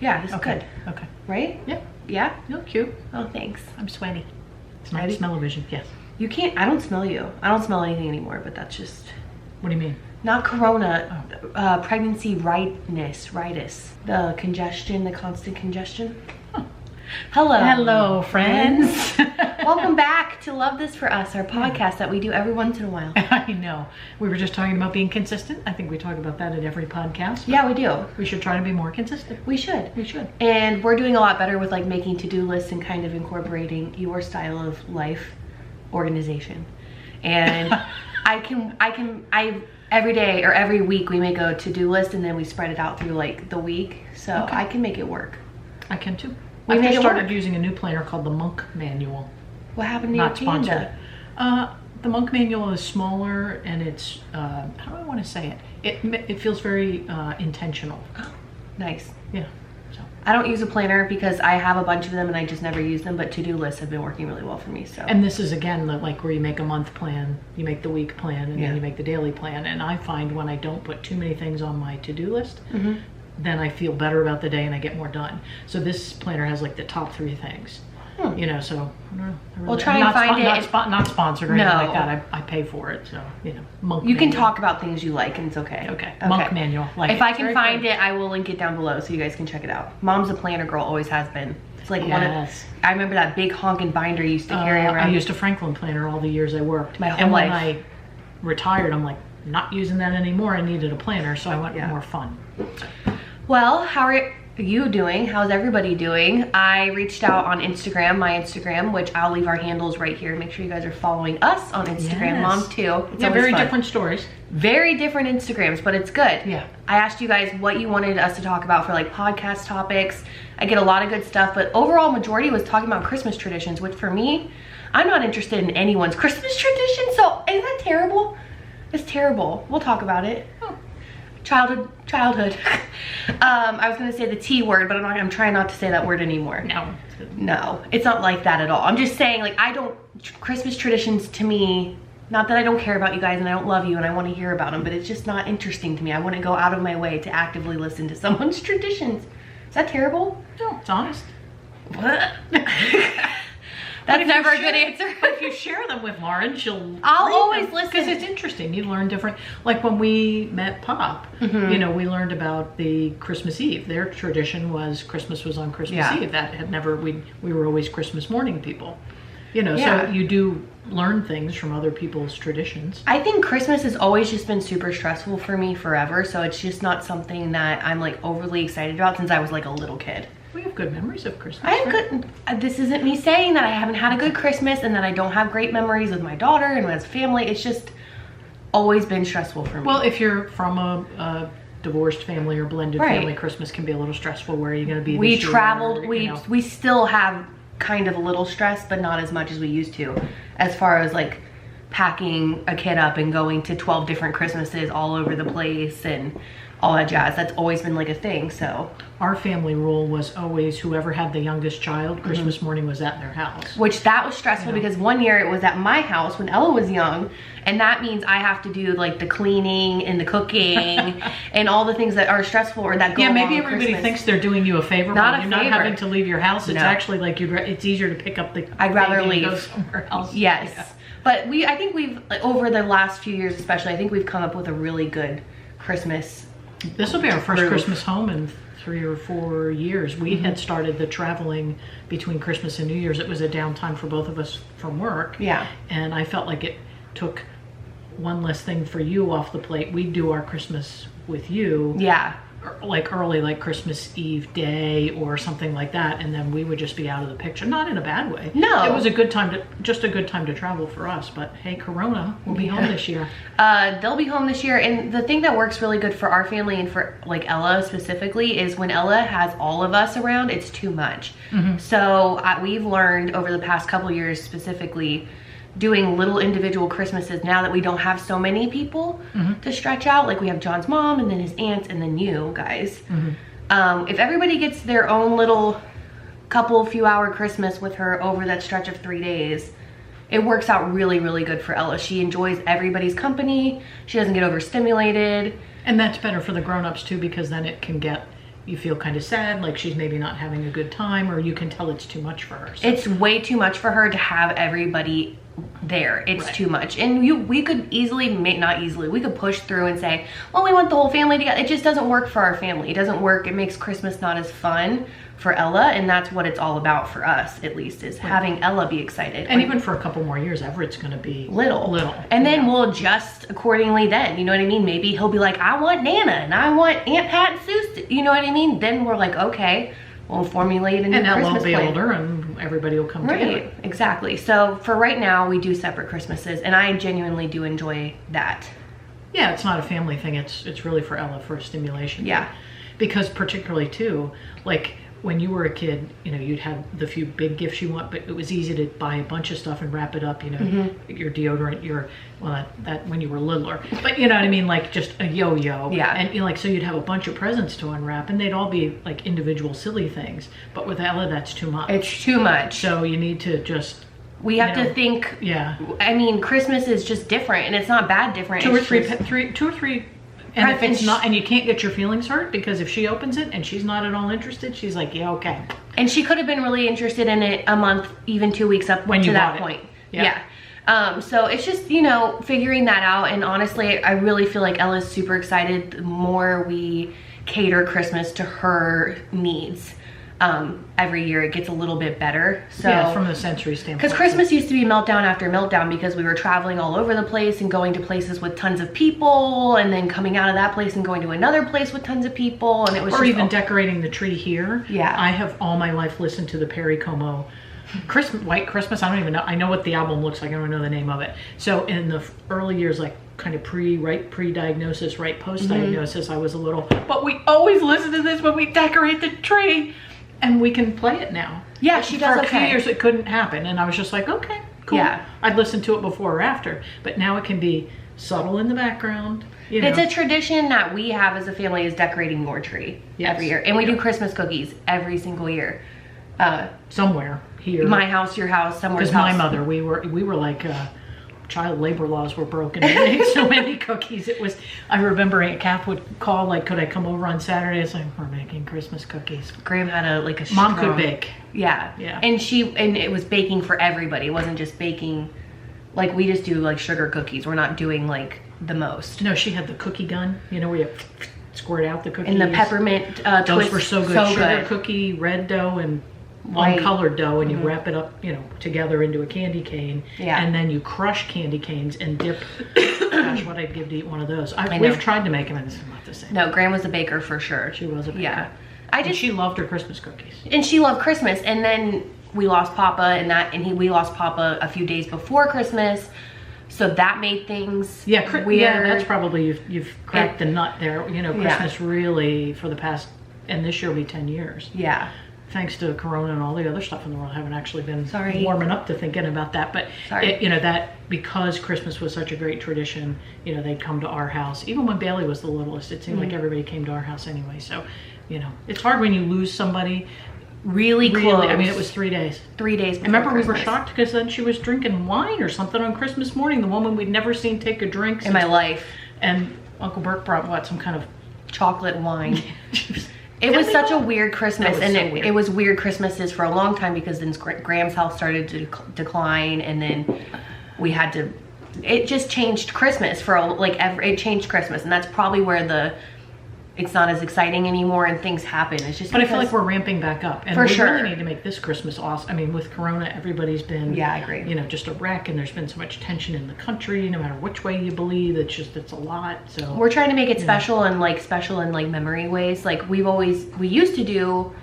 Yeah, this is Okay. good. Okay. Right? Yeah. Yeah? You look cute. Oh, thanks. I'm sweaty. It's my Ready? smell-o-vision. Yes. You can't, I don't smell you. I don't smell anything anymore, but that's just, What do you mean? not corona, pregnancy ritis. The congestion, the constant congestion. Huh. Hello. Hello, friends. Welcome back to Love This For Us, our podcast that we do every once in a while. I know. We were just talking about being consistent. I think we talk about that at every podcast. Yeah, we do. We should try to be more consistent. We should. We should. And we're doing a lot better with like making to-do lists and kind of incorporating your style of life organization. And I every day or every week we make a to-do list and then we spread it out through like the week. So Okay. I can make it work. I can too. We I made just it started work. using a new planner called the Monk Manual. What happened to Not your sponsored. panda? The Monk Manual is smaller and it's, how do I want to say it? It feels very intentional. Oh, nice. Yeah. So. I don't use a planner because I have a bunch of them and I just never use them, but to-do lists have been working really well for me. So. And this is again like where you make a month plan, you make the week plan, and Yeah. then you make the daily plan. And I find when I don't put too many things on my to-do list, then I feel better about the day and I get more done. So this planner has like the top 3 things. You know, so I don't know. We'll try and find it. Not sponsored or anything No. like that. I pay for it, so you know. Monk You can Manual. talk about things you like and it's okay. Okay. Monk Manual. Like if I it's can very find good. it, I will link it down below so you guys can check it out. Mom's a planner girl, always has been. It's like one of, Yes. I remember that big honking binder you used to carry around. I used a Franklin planner all the years I worked. My whole and when life. I retired, I'm like, not using that anymore. I needed a planner, so I went Yeah. more fun. Well, how are you doing? How's everybody doing? I reached out on Instagram, my Instagram, which I'll leave our handles right here. Make sure you guys are following us on Instagram. Yes. Mom too. It's Yeah, always very fun. different stories. Very different Instagrams, but it's good. Yeah. I asked you guys what you wanted us to talk about for like podcast topics. I get a lot of good stuff, but overall majority was talking about Christmas traditions, which for me, I'm not interested in anyone's Christmas tradition. So isn't that terrible? It's terrible. We'll talk about it. Oh. Childhood. I was gonna say the T word, but I'm trying not to say that word anymore. No, it's not like that at all. I'm just saying, like, Christmas traditions to me, not that I don't care about you guys and I don't love you and I want to hear about them, but it's just not interesting to me. I wouldn't go out of my way to actively listen to someone's traditions. Is that terrible? No, it's honest. That's never a good answer. But if you share them with Lauren, I'll always listen. because it's interesting. You learn different. Like when we met Pop, you know, we learned about the Christmas Eve. Their tradition was Christmas was on Christmas Yeah. Eve. That had never. We were always Christmas morning people. You know, Yeah. so you do learn things from other people's traditions. I think Christmas has always just been super stressful for me forever, so it's just not something that I'm like overly excited about since I was like a little kid. We have good memories of Christmas. I have right? good, this isn't me saying that I haven't had a good Christmas and that I don't have great memories with my daughter and with family. It's just always been stressful for me. Well, if you're from a divorced family or blended Right. family, Christmas can be a little stressful. Where are you going to be we this year? traveled, You know. we still have kind of a little stress, but not as much as we used to, as far as like packing a kid up and going to 12 different Christmases all over the place and all that jazz. That's always been like a thing, so. Our family rule was always whoever had the youngest child, Christmas morning was at their house. Which that was stressful because one year it was at my house when Ella was young, and that means I have to do like the cleaning and the cooking and all the things that are stressful or that go Yeah, maybe along with everybody Christmas. thinks they're doing you a favor Not by a you're not favor. having to leave your house. It's No. actually like it's easier to pick up the I'd rather baby and leave. go somewhere else. Yes. Yeah. But I think we've, like, over the last few years especially, I think we've come up with a really good Christmas. This will be our first Groove. Christmas home in 3 or 4 years. We had started the traveling between Christmas and New Year's. It was a downtime for both of us from work. Yeah. And I felt like it took one less thing for you off the plate. We'd do our Christmas with you. Yeah. Like early, like Christmas Eve day or something like that, and then we would just be out of the picture. Not in a bad way. No. It was a good time just a good time to travel for us. But hey, Corona will be home this year. They'll be home this year, and the thing that works really good for our family and for like Ella specifically is when Ella has all of us around, it's too much. So we've learned over the past couple years specifically doing little individual Christmases now that we don't have so many people to stretch out. Like we have John's mom and then his aunts and then you guys. If everybody gets their own little few hour Christmas with her over that stretch of 3 days, it works out really, really good for Ella. She enjoys everybody's company. She doesn't get overstimulated. And that's better for the grown-ups too, because then it can get, you feel kind of sad, like she's maybe not having a good time, or you can tell it's too much for her. So. It's way too much for her to have everybody there. It's too much. And we could easily, not easily, we could push through and say, well, we want the whole family together. It just doesn't work for our family. It doesn't work. It makes Christmas not as fun for Ella, and that's what it's all about for us, at least, is having Ella be excited. And even for a couple more years, Everett's going to be little. And then we'll adjust accordingly then, you know what I mean? Maybe he'll be like, I want Nana, and I want Aunt Pat and Sue, you know what I mean? Then we're like, okay, we'll formulate a new Christmas plan. And Ella will be older, and everybody will come together. Exactly. So for right now, we do separate Christmases, and I genuinely do enjoy that. Yeah, it's not a family thing. It's really for Ella, for stimulation. Yeah. Because particularly too, like when you were a kid, you know, you'd have the few big gifts you want, but it was easy to buy a bunch of stuff and wrap it up, you know, your deodorant, that when you were littler, but you know what I mean, like just a yo-yo. Yeah. And you know, like, so you'd have a bunch of presents to unwrap, and they'd all be like individual silly things, but with Ella, that's too much. It's too much. So you need to just... We have to think, I mean, Christmas is just different, and it's not bad different. Two or three. And if it's not, and you can't get your feelings hurt, because if she opens it and she's not at all interested, she's like, yeah, okay. And she could have been really interested in it a month, even 2 weeks up to that point. Yeah. So it's just, you know, figuring that out. And honestly, I really feel like Ella's super excited the more we cater Christmas to her needs. Every year it gets a little bit better. So yeah, from the sensory standpoint. Because Christmas used to be meltdown after meltdown, because we were traveling all over the place and going to places with tons of people, and then coming out of that place and going to another place with tons of people, and it was even decorating the tree here. Yeah. I have all my life listened to the Perry Como White Christmas. I don't even know. I know what the album looks like. I don't know the name of it. So in the early years, like kind of pre-diagnosis, right post-diagnosis, I was a little, but we always listen to this when we decorate the tree. And we can play it now. Yeah, she does. For a few years it couldn't happen, and I was just like, okay, cool. Yeah. I'd listen to it before or after, but now it can be subtle in the background. You know. It's a tradition that we have as a family, is decorating your tree every year, and we do Christmas cookies every single year. Somewhere here, my house, your house, somewhere. Because my mother, we were like. Child labor laws were broken. We made so many cookies. It was, I remember Aunt Kath would call, like, could I come over on Saturday? It's like, we're making Christmas cookies. Graham had a Mom could bake. Yeah. And it was baking for everybody. It wasn't just baking, like we just do like sugar cookies. We're not doing like the most. No, she had the cookie gun, you know, where you squirt out the cookies. And the peppermint twist. Those were so good. Sugar cookie, red dough, and uncolored dough, and you wrap it up, you know, together into a candy cane, and then you crush candy canes and dip. Gosh, what I'd give to eat one of those. We've tried to make them, and it's not the same. No, Graham was a baker for sure. She was a baker. Yeah, she loved her Christmas cookies, and she loved Christmas. And then we lost Papa, and we lost Papa a few days before Christmas. So that made things weird. Yeah, that's probably, you've cracked the nut there. You know, Christmas really, for the past, and this year will be 10 years. Yeah. Thanks to Corona and all the other stuff in the world, I haven't actually been warming up to thinking about that. But, you know, that because Christmas was such a great tradition, you know, they'd come to our house. Even when Bailey was the littlest, it seemed like everybody came to our house anyway. So, you know, it's hard when you lose somebody really close. I mean, it was 3 days. 3 days before I remember Christmas. We were shocked because then she was drinking wine or something on Christmas morning. The woman we'd never seen take a drink in my life. And Uncle Bert brought some kind of chocolate wine. It was such a weird Christmas, and it was weird Christmases for a long time, because then Graham's health started to decline, and then we had to, it just changed Christmas it changed Christmas, and that's probably where it's not as exciting anymore and things happen. It's just, but I feel like we're ramping back up, and we really need to make this Christmas awesome. I mean, with Corona, everybo's been, I agree, you know, just a wreck, and there's been so much tension in the country, no matter which way you believe. It's a lot. So we're trying to make it special in memory ways. Like we used to do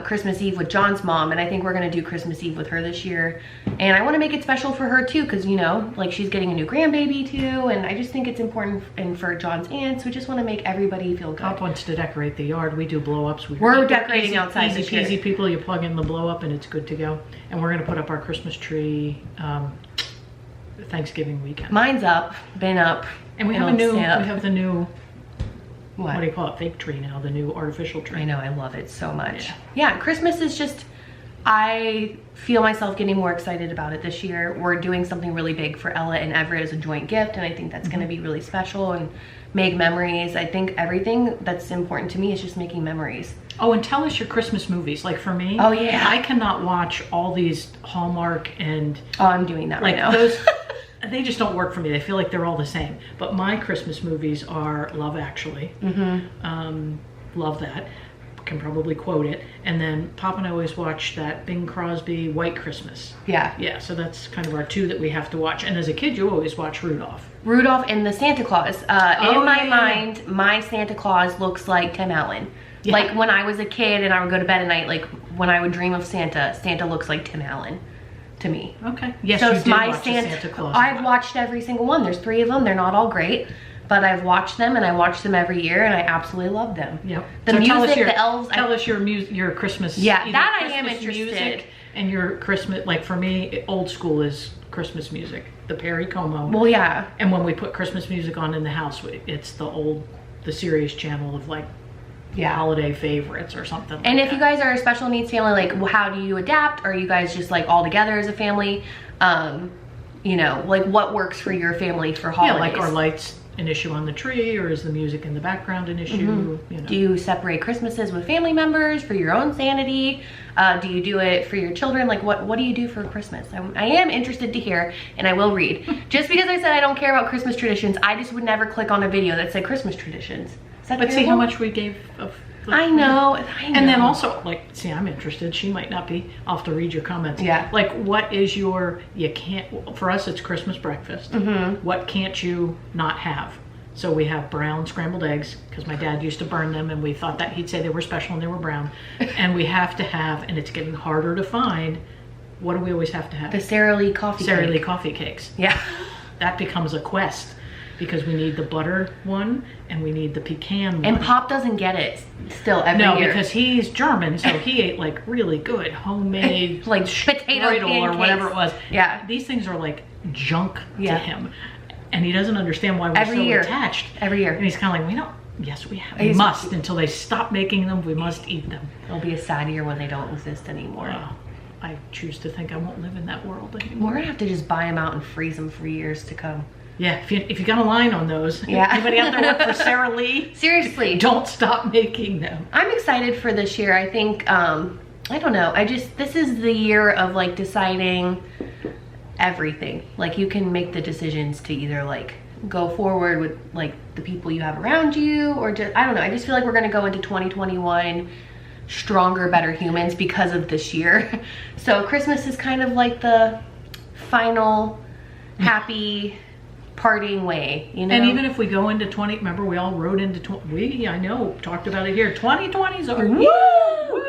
Christmas Eve with John's mom, and I think we're gonna do Christmas Eve with her this year. And I want to make it special for her too, because, you know, like, she's getting a new grandbaby too, and I just think it's important, and for John's aunts, we just want to make everybody feel good. Pop wants to decorate the yard. We do blow-ups. We're decorating outside this year. Easy peasy people, you plug in the blow-up and it's good to go. And we're gonna put up our Christmas tree Thanksgiving weekend. Mine's been up. And we have the new what do you call it? Fake tree now, the new artificial tree. I know, I love it so much. Yeah, Christmas is just, I feel myself getting more excited about it this year. We're doing something really big for Ella and Everett as a joint gift, and I think that's going to be really special and make memories. I think everything that's important to me is just making memories. Oh, and tell us your Christmas movies. Like for me, oh yeah, I cannot watch all these Hallmark and I'm doing that right now. Those, they just don't work for me. They feel like they're all the same. But my Christmas movies are Love Actually. Love that. Can probably quote it. And then Pop and I always watch that Bing Crosby White Christmas. Yeah, so that's kind of our two that we have to watch. And as a kid, you always watch Rudolph. Rudolph and the Santa Claus. In my mind, my Santa Claus looks like Tim Allen. Yeah. Like when I was a kid and I would go to bed at night, like when I would dream of Santa, Santa looks like Tim Allen to me. Okay. Yes, so you it's did my watch Santa Claus. I've watched every single one. There's 3 of them. They're not all great. But I've watched them, and I watch them every year, and I absolutely love them. Yep. The so music, the elves. Tell us your Christmas. Yeah, that Christmas I am interested. Music and your Christmas, like for me, old school is Christmas music. The Perry Como. Well, yeah. And when we put Christmas music on in the house, it's the Sirius channel of like holiday favorites or something like and if that. you guys are a special needs family, like how do you adapt? Are you guys just like all together as a family? You know, like what works for your family for holidays? Yeah, like are lights an issue on the tree, or is the music in the background an issue? You know. Do you separate Christmases with family members for your own sanity? Do you do it for your children? Like what do you do for Christmas? I am interested to hear, and I will read. Just because I said I don't care about Christmas traditions, I just would never click on a video that said Christmas traditions. But terrible? See how much we gave of I know. And then also, like, see, I'm interested. She might not be. I'll have to read your comments. Yeah. Like, what is you can't, for us, it's Christmas breakfast. What can't you not have? So we have brown scrambled eggs, because my dad used to burn them, and we thought that he'd say they were special and they were brown. And we have to have, and it's getting harder to find, what do we always have to have? The Sara Lee coffee Sara Lee coffee cakes. Yeah. That becomes a quest. Because we need the butter one and we need the pecan one. And Pop doesn't get it still every year. No, because he's German, so he ate like really good homemade like potato pancakes or whatever it was. Yeah. These things are like junk to him. And he doesn't understand why we're so attached. Every year. And he's kind of like, we must. Until they stop making them, we must eat them. It'll be a sad year when they don't exist anymore. I choose to think I won't live in that world anymore. We're gonna have to just buy them out and freeze them for years to come. Yeah, if you got a line on those, anybody out there work for Sara Lee? Seriously. Don't stop making them. I'm excited for this year. I think, I don't know. This is the year of like deciding everything. Like you can make the decisions to either like go forward with like the people you have around you or just, I don't know. I just feel like we're going to go into 2021 stronger, better humans because of this year. So Christmas is kind of like the final happy parting way, you know. And even if we go into remember we all wrote into talked about it here. 2020's over. Woo!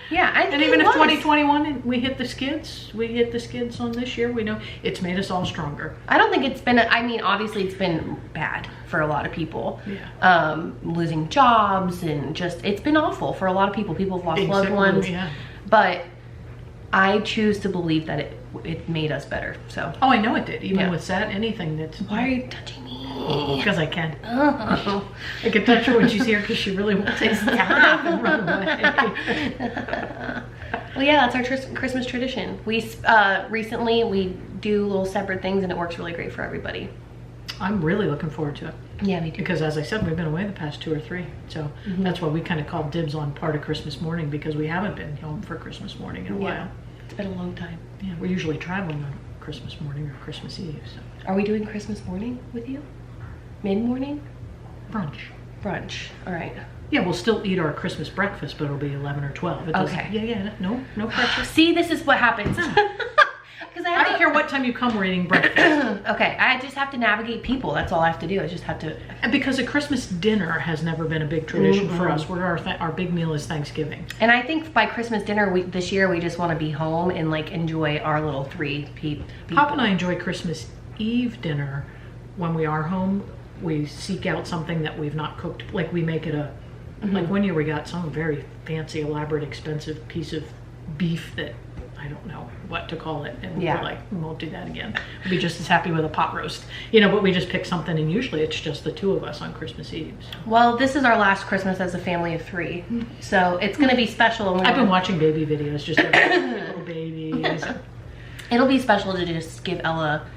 Yeah, and even if 2021 we hit the skids on this year, we know it's made us all stronger. I don't think it's been. I mean, obviously it's been bad for a lot of people. Yeah. Losing jobs and just it's been awful for a lot of people. People have lost loved ones. Yeah. But I choose to believe that it made us better. So. Oh, I know it did. Even with anything that's. Why are you touching me? Because I can. Oh. I can touch her when she's here because she really wants to stop and run away. Well, yeah, that's our Christmas tradition. We recently we do little separate things, and it works really great for everybody. I'm really looking forward to it. Yeah, me too. Because as I said, we've been away the past 2 or 3. So that's why we kind of called dibs on part of Christmas morning, because we haven't been home for Christmas morning in a while. It's been a long time. Yeah, we're usually traveling on Christmas morning or Christmas Eve. So. Are we doing Christmas morning with you? Mid-morning? Brunch. All right. Yeah, we'll still eat our Christmas breakfast, but it'll be 11 or 12. Okay. Yeah, no pressure. See, this is what happens. Because I don't care what time you come, we're eating breakfast. Okay, I just have to navigate people. That's all I have to do. I just have to. And because a Christmas dinner has never been a big tradition for us. Our big meal is Thanksgiving. And I think by Christmas dinner this year, we just want to be home and like enjoy our little 3 people. Pop and I enjoy Christmas Eve dinner when we are home. We seek out something that we've not cooked. Like we make it like one year we got some very fancy, elaborate, expensive piece of beef that I don't know what to call it. And we're like, we won't do that again. We'll be just as happy with a pot roast. You know, but we just pick something, and usually it's just the two of us on Christmas Eve. So. Well, this is our last Christmas as a family of 3. So it's going to be special. I've been watching baby videos, just little babies. It'll be special to just give Ella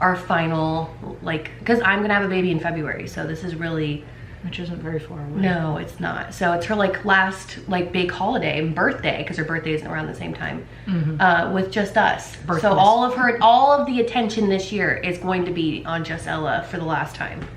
our final, like, because I'm going to have a baby in February. So this is really... Which isn't very far away. No, it's not. So it's her like last like big holiday and birthday, because her birthday isn't around the same time, with just us. Birthless. So all of the attention this year is going to be on just Ella for the last time.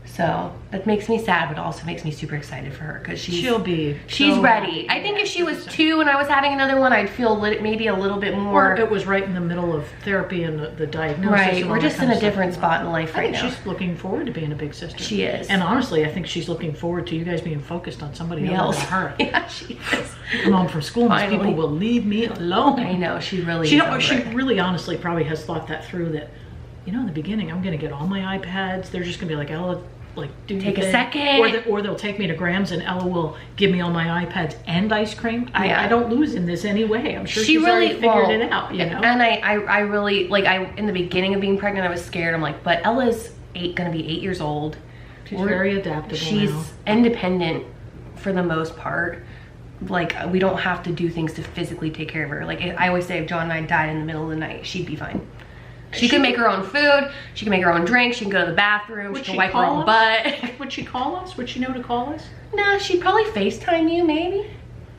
So that makes me sad, but also makes me super excited for her, because she's ready. I think if she was 2 and I was having another one, I'd feel maybe a little bit more. Or it was right in the middle of therapy and the diagnosis. Right, we're just in a different spot in life right now. She's looking forward to being a big sister. She is. And honestly, I think she's looking forward to you guys being focused on somebody else than her. Yeah, she is. Come home from school, and these people will leave me alone. I know, she really She really honestly probably has thought that through, that, you know, in the beginning, I'm going to get all my iPads. They're just going to be like, Ella, like, take a second. Or they'll take me to Graham's and Ella will give me all my iPads and ice cream. I don't lose in this anyway. I'm sure she's really figured it out, you know? And I really, like, in the beginning of being pregnant, I was scared. I'm like, but Ella's gonna be 8 years old. She's very adaptable. She's independent for the most part. Like, we don't have to do things to physically take care of her. Like, I always say, if John and I died in the middle of the night, she'd be fine. She can make her own food. She can make her own drink. She can go to the bathroom. She can wipe her own butt. Would she call us? Would she know to call us? Nah, she'd probably FaceTime you, maybe.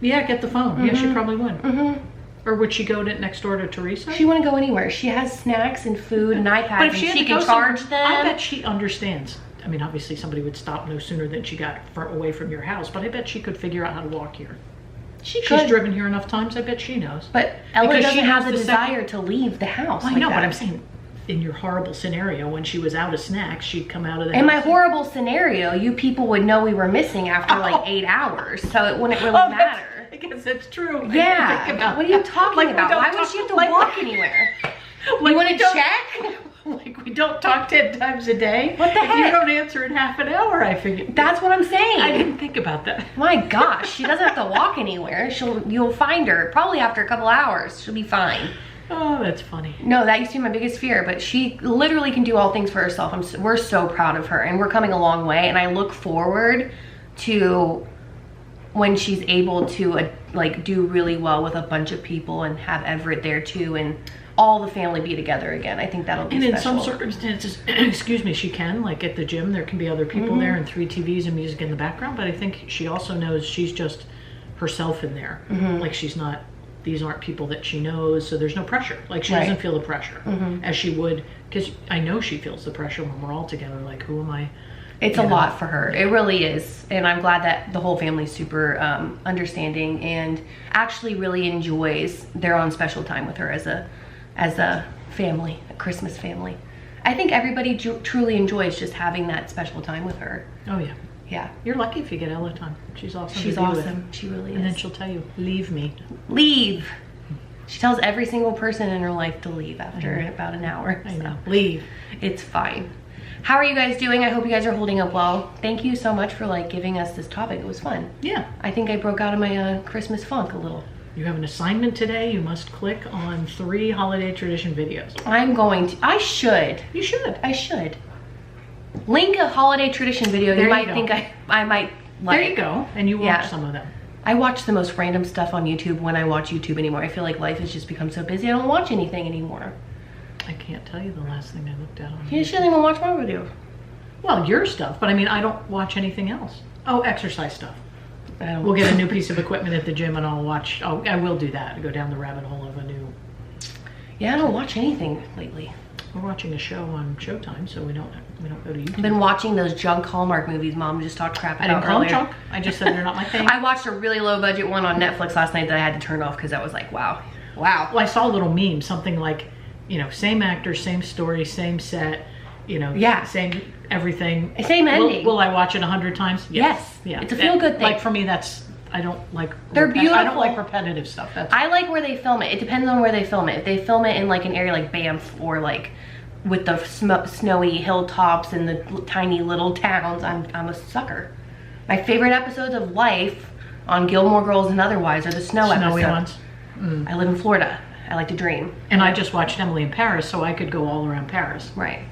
Yeah, get the phone. Yeah, she probably would. Or would she go next door to Teresa? She wouldn't go anywhere. She has snacks and food and iPads, but if she can charge them. I bet she understands. I mean, obviously somebody would stop no sooner than she got away from your house, but I bet she could figure out how to walk here. She's driven here enough times, I bet she knows. But Ella doesn't have the desire to leave the house. I know, but I'm saying, in your horrible scenario, when she was out of snacks, she'd come out of the house. In my horrible scenario, you people would know we were missing after like 8 hours, so it wouldn't really matter. I guess that's true. Yeah. What are you talking about? Why would she have to walk anywhere? You want to check? Like, we don't talk 10 times a day. What the heck? If you don't answer in half an hour, I figured. That's what I'm saying. I didn't think about that. My gosh, she doesn't have to walk anywhere. You'll find her probably after a couple hours. She'll be fine. Oh, that's funny. No, that used to be my biggest fear, but she literally can do all things for herself. We're so proud of her, and we're coming a long way, and I look forward to when she's able to like do really well with a bunch of people and have Everett there too, and all the family be together again. I think that'll be special. And in some circumstances, excuse me, she can, like at the gym, there can be other people there and 3 TVs and music in the background, but I think she also knows she's just herself in there. Like, she's not, these aren't people that she knows, so there's no pressure. Like, she doesn't feel the pressure as she would, because I know she feels the pressure when we're all together, like, who am I? It's a lot for her. It really is. And I'm glad that the whole family's super understanding and actually really enjoys their own special time with her as a family, a Christmas family. I think everybody truly enjoys just having that special time with her. Oh yeah. Yeah. You're lucky if you get Ella time. She's awesome. She's awesome. She really is. And then she'll tell you, leave me. Leave. She tells every single person in her life to leave after about an hour. I know. Leave. It's fine. How are you guys doing? I hope you guys are holding up well. Thank you so much for like giving us this topic. It was fun. Yeah. I think I broke out of my Christmas funk a little. You have an assignment today. You must click on 3 holiday tradition videos. I'm going to. I should. You should. I should. Link a holiday tradition video you might think I might like. There you go. And you watch some of them. I watch the most random stuff on YouTube when I watch YouTube anymore. I feel like life has just become so busy. I don't watch anything anymore. I can't tell you the last thing I looked at on You shouldn't even watch my video. Well, your stuff, but I mean, I don't watch anything else. Oh, exercise stuff. We'll get a new piece of equipment at the gym and I'll watch. Oh, I will do that. Go down the rabbit hole of a new. Yeah, I don't watch anything lately. We're watching a show on Showtime, so we don't go to YouTube. I've been watching those junk Hallmark movies Mom just talked crap about earlier. I didn't call them junk. I just said they're not my thing. I watched a really low budget one on Netflix last night that I had to turn off because I was like, wow. Well, I saw a little meme, something like, you know, same actor, same story, same set, you know, same everything. Same ending. Will I watch it 100 times? Yes. Yeah. It's a feel-good thing. Like, for me, I don't like. They're beautiful. I don't like repetitive stuff. I like where they film it. It depends on where they film it. If they film it in like an area like Banff or like with the snowy hilltops and the tiny little towns, I'm a sucker. My favorite episodes of Life on Gilmore Girls and otherwise are the snowy ones. I live in Florida. I like to dream. And I just watched Emily in Paris, so I could go all around Paris. Right.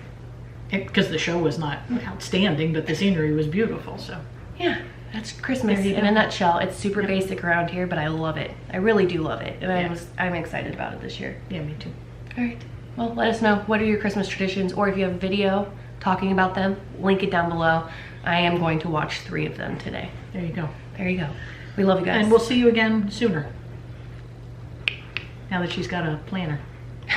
Because the show was not outstanding, but the scenery was beautiful, so. Yeah, that's Christmas in a nutshell. It's super basic around here, but I love it. I really do love it. And I'm excited about it this year. Yeah, me too. All right. Well, let us know what are your Christmas traditions, or if you have a video talking about them, link it down below. I am going to watch 3 of them today. There you go. There you go. We love you guys. And we'll see you again sooner. Now that she's got a planner.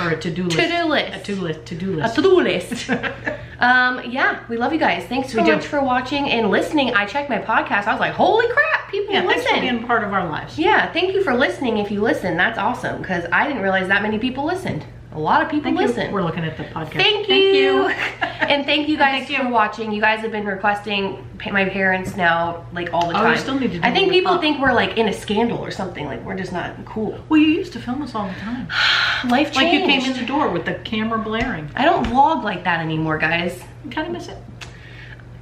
Or a to-do list. To-do list. A to-do list. A to-do list. Yeah, we love you guys. Thanks so much for watching and listening. I checked my podcast. I was like, holy crap, people listen. Thanks for being part of our lives. Yeah, thank you for listening. If you listen, that's awesome, because I didn't realize that many people listened. A lot of people listen. We're looking at the podcast. Thank you. And thank you guys for watching. You guys have been requesting my parents now, like, all the time. We still need to do I think it people think we're like in a scandal or something. Like, we're just not cool. Well, you used to film us all the time. Life changed. Like you came in the door with the camera blaring. I don't vlog like that anymore, guys. You kind of miss it.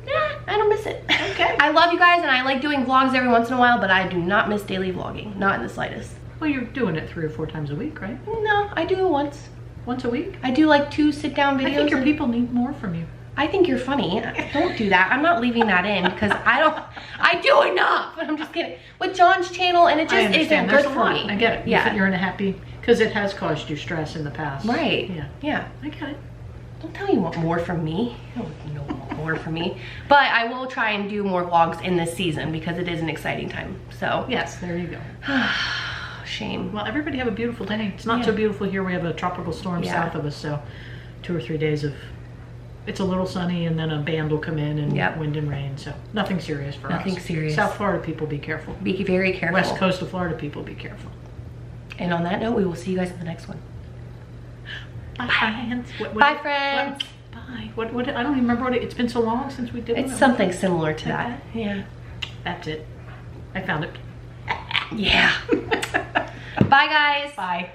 Yeah, I don't miss it. Okay. I love you guys, and I like doing vlogs every once in a while, but I do not miss daily vlogging. Not in the slightest. Well, you're doing it 3 or 4 times a week, right? No, I do it once. Once a week? I do like 2 sit-down videos. I think your people need more from you. I think you're funny. Don't do that. I'm not leaving that in because I do enough. But I'm just kidding. With John's channel, and it just isn't good for me. I get it. Yeah. You're in a happy, because it has caused you stress in the past. Right. Yeah. Yeah. I get it. Don't tell me you want more from me. You don't want more from me. But I will try and do more vlogs in this season because it is an exciting time. So. Yes, there you go. Shame. Well, everybody have a beautiful day. It's not so beautiful here. We have a tropical storm south of us, so 2 or 3 days of it's a little sunny, and then a band will come in and wind and rain. So nothing serious for us. Nothing serious. South Florida people, be careful. Be very careful. West coast of Florida people, be careful. And on that note, we will see you guys in the next one. Bye, friends. Bye, friends. Bye. What? I don't even remember what it's been so long since we did it. It's something similar to that. Yeah. That's it. I found it. Yeah. Bye, guys. Bye.